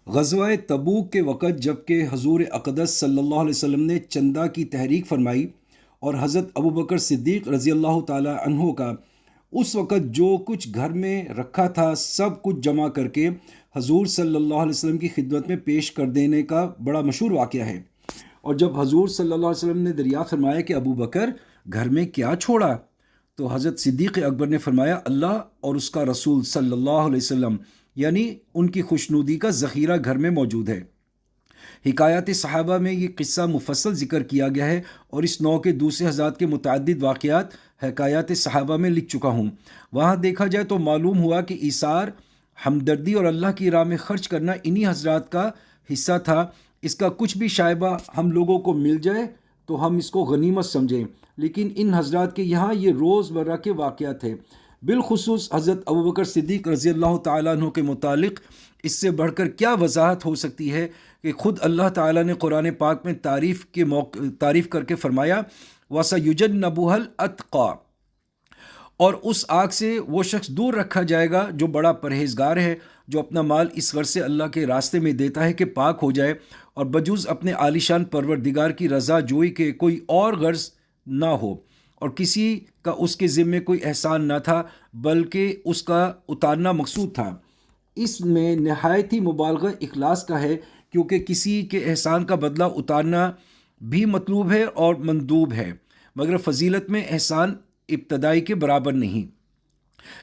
غزوہ تبوک کے وقت جب کہ حضور اقدس صلی اللہ علیہ وسلم نے چندہ کی تحریک فرمائی اور حضرت ابوبکر صدیق رضی اللہ تعالی عنہ کا اس وقت جو کچھ گھر میں رکھا تھا سب کچھ جمع کر کے حضور صلی اللہ علیہ وسلم کی خدمت میں پیش کر دینے کا بڑا مشہور واقعہ ہے۔ اور جب حضور صلی اللہ علیہ وسلم نے دریافت فرمایا کہ ابو بکر گھر میں کیا چھوڑا، تو حضرت صدیق اکبر نے فرمایا اللہ اور اس کا رسول صلی اللہ علیہ وسلم، یعنی ان کی خوشنودی کا ذخیرہ گھر میں موجود ہے۔ حکایات صحابہ میں یہ قصہ مفصل ذکر کیا گیا ہے اور اس نوع کے دوسرے حضرات کے متعدد واقعات حکایات صحابہ میں لکھ چکا ہوں۔ وہاں دیکھا جائے تو معلوم ہوا کہ ایثار، ہمدردی اور اللہ کی راہ میں خرچ کرنا انہی حضرات کا حصہ تھا۔ اس کا کچھ بھی شائبہ ہم لوگوں کو مل جائے تو ہم اس کو غنیمت سمجھیں، لیکن ان حضرات کے یہاں یہ روز مرہ کے واقعات تھے۔ بالخصوص حضرت ابوبکر صدیق رضی اللہ تعالیٰ عنہ کے متعلق اس سے بڑھ کر کیا وضاحت ہو سکتی ہے کہ خود اللہ تعالیٰ نے قرآن پاک میں تعریف کر کے فرمایا وَسَيُجَنَّبُهَا الْأَتْقَى، اور اس آگ سے وہ شخص دور رکھا جائے گا جو بڑا پرہیزگار ہے، جو اپنا مال اس غرض سے اللہ کے راستے میں دیتا ہے کہ پاک ہو جائے اور بجوز اپنے عالیشان پروردگار کی رضا جوئی کے کوئی اور غرض نہ ہو، اور کسی کا اس کے ذمے کوئی احسان نہ تھا بلکہ اس کا اتارنا مقصود تھا۔ اس میں نہایت ہی مبالغہ اخلاص کا ہے، کیونکہ کسی کے احسان کا بدلہ اتارنا بھی مطلوب ہے اور مندوب ہے، مگر فضیلت میں احسان ابتدائی کے برابر نہیں۔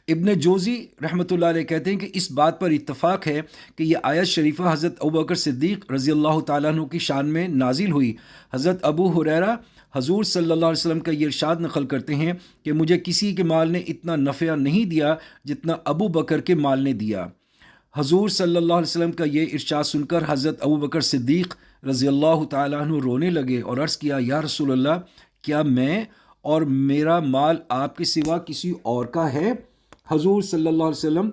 ابن جوزی رحمۃ اللہ علیہ کہتے ہیں کہ اس بات پر اتفاق ہے کہ یہ آیت شریفہ حضرت ابوبکر صدیق رضی اللہ تعالیٰ عنہ کی شان میں نازل ہوئی۔ حضرت ابو ہریرہ حضور صلی اللہ علیہ وسلم کا یہ ارشاد نقل کرتے ہیں کہ مجھے کسی کے مال نے اتنا نفع نہیں دیا جتنا ابو بکر کے مال نے دیا۔ حضور صلی اللہ علیہ وسلم کا یہ ارشاد سن کر حضرت ابوبکر صدیق رضی اللہ تعالیٰ عنہ رونے لگے اور عرض کیا یا رسول اللہ، کیا میں اور میرا مال آپ کے سوا کسی اور کا ہے؟ حضور صلی اللہ علیہ وسلم،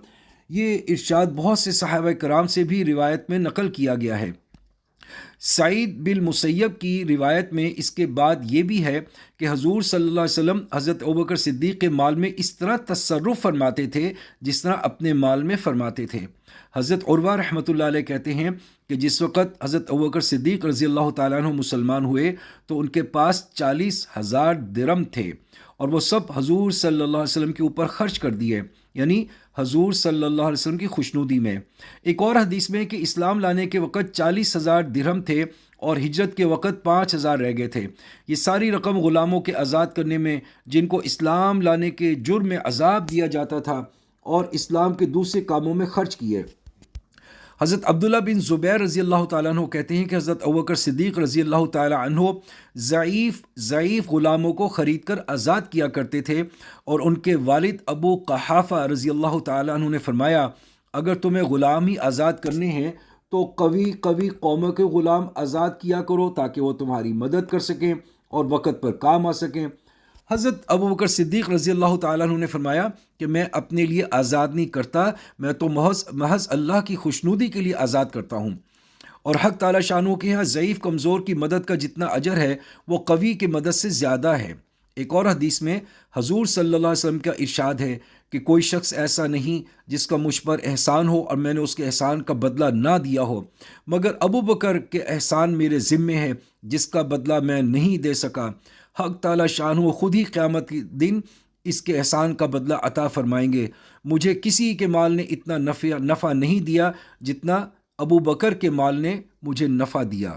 یہ ارشاد بہت سے صحابہ کرام سے بھی روایت میں نقل کیا گیا ہے۔ سعید بن مسیب کی روایت میں اس کے بعد یہ بھی ہے کہ حضور صلی اللہ علیہ وسلم حضرت ابوبکر صدیق کے مال میں اس طرح تصرف فرماتے تھے جس طرح اپنے مال میں فرماتے تھے۔ حضرت عروہ رحمۃ اللہ علیہ کہتے ہیں کہ جس وقت حضرت ابوبکر صدیق رضی اللہ تعالیٰ عنہ مسلمان ہوئے تو ان کے پاس 40,000 درم تھے اور وہ سب حضور صلی اللہ علیہ وسلم کے اوپر خرچ کر دیے، یعنی حضور صلی اللہ علیہ وسلم کی خوشنودی میں۔ ایک اور حدیث میں کہ اسلام لانے کے وقت 40,000 درہم تھے اور ہجرت کے وقت 5,000 رہ گئے تھے۔ یہ ساری رقم غلاموں کے آزاد کرنے میں، جن کو اسلام لانے کے جرم میں عذاب دیا جاتا تھا، اور اسلام کے دوسرے کاموں میں خرچ کیے۔ حضرت عبداللہ بن زبیر رضی اللہ تعالیٰ عنہ کہتے ہیں کہ حضرت ابوبکر صدیق رضی اللہ تعالیٰ عنہ ضعیف غلاموں کو خرید کر آزاد کیا کرتے تھے، اور ان کے والد ابو قحافہ رضی اللہ تعالیٰ عنہ نے فرمایا اگر تمہیں غلام ہی آزاد کرنے ہیں تو قوی قوموں کے غلام آزاد کیا کرو تاکہ وہ تمہاری مدد کر سکیں اور وقت پر کام آ سکیں۔ حضرت ابوبکر صدیق رضی اللہ تعالیٰ عنہ نے فرمایا کہ میں اپنے لیے آزاد نہیں کرتا، میں تو محض اللہ کی خوشنودی کے لیے آزاد کرتا ہوں، اور حق تعالیٰ شانہ کے ہاں ضعیف کمزور کی مدد کا جتنا اجر ہے وہ قوی کی مدد سے زیادہ ہے۔ ایک اور حدیث میں حضور صلی اللہ علیہ وسلم کا ارشاد ہے کہ کوئی شخص ایسا نہیں جس کا مجھ پر احسان ہو اور میں نے اس کے احسان کا بدلہ نہ دیا ہو، مگر ابو بکر کے احسان میرے ذمے ہے جس کا بدلہ میں نہیں دے سکا۔ حق تعالیٰ شانہ خود ہی قیامت کے دن اس کے احسان کا بدلہ عطا فرمائیں گے۔ مجھے کسی کے مال نے اتنا نفع نہیں دیا جتنا ابو بکر کے مال نے مجھے نفع دیا۔